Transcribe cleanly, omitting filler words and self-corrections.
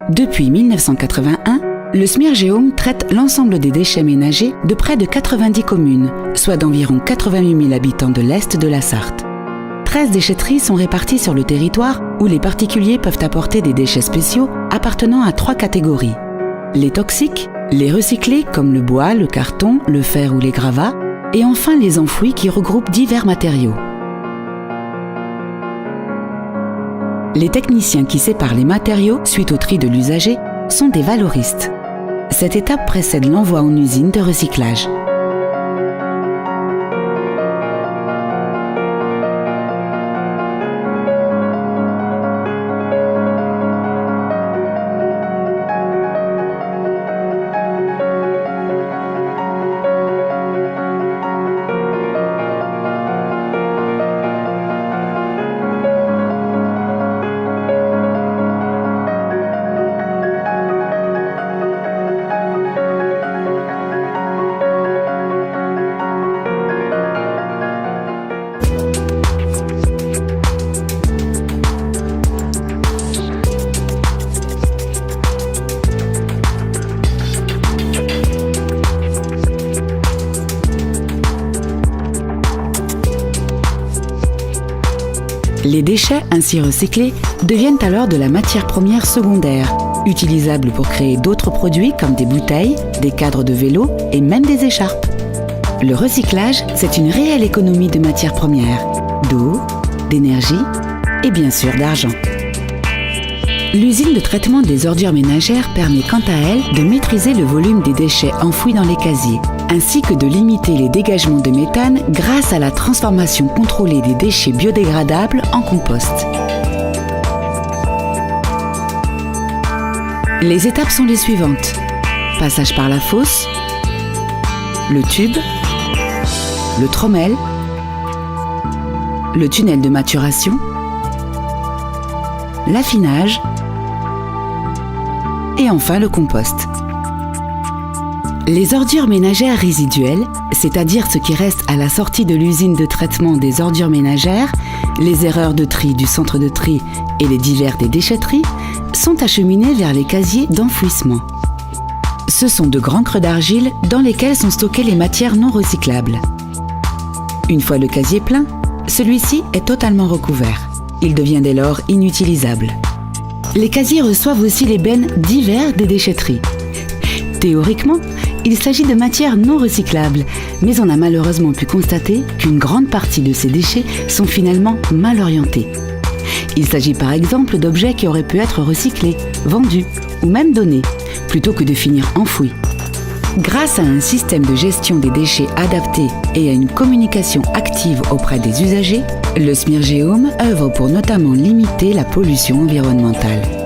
Depuis 1981, le Smirgeum traite l'ensemble des déchets ménagers de près de 90 communes, soit d'environ 88 000 habitants de l'Est de la Sarthe. 13 déchetteries sont réparties sur le territoire où les particuliers peuvent apporter des déchets spéciaux appartenant à 3 catégories. Les toxiques, les recyclés comme le bois, le carton, le fer ou les gravats, et enfin les enfouis qui regroupent divers matériaux. Les techniciens qui séparent les matériaux suite au tri de l'usager sont des valoristes. Cette étape précède l'envoi en usine de recyclage. Les déchets ainsi recyclés deviennent alors de la matière première secondaire, utilisable pour créer d'autres produits comme des bouteilles, des cadres de vélo et même des écharpes. Le recyclage, c'est une réelle économie de matières premières, d'eau, d'énergie et bien sûr d'argent. L'usine de traitement des ordures ménagères permet quant à elle de maîtriser le volume des déchets enfouis dans les casiers, ainsi que de limiter les dégagements de méthane grâce à la transformation contrôlée des déchets biodégradables en compost. Les étapes sont les suivantes. Passage par la fosse, le tube, le trommel, le tunnel de maturation, l'affinage et enfin le compost. Les ordures ménagères résiduelles, c'est-à-dire ce qui reste à la sortie de l'usine de traitement des ordures ménagères, les erreurs de tri du centre de tri et les divers des déchetteries, sont acheminées vers les casiers d'enfouissement. Ce sont de grands creux d'argile dans lesquels sont stockées les matières non recyclables. Une fois le casier plein, celui-ci est totalement recouvert. Il devient dès lors inutilisable. Les casiers reçoivent aussi les bennes divers des déchetteries. Théoriquement, il s'agit de matières non recyclables, mais on a malheureusement pu constater qu'une grande partie de ces déchets sont finalement mal orientés. Il s'agit par exemple d'objets qui auraient pu être recyclés, vendus ou même donnés, plutôt que de finir enfouis. Grâce à un système de gestion des déchets adapté et à une communication active auprès des usagers, le Smirgeum œuvre pour notamment limiter la pollution environnementale.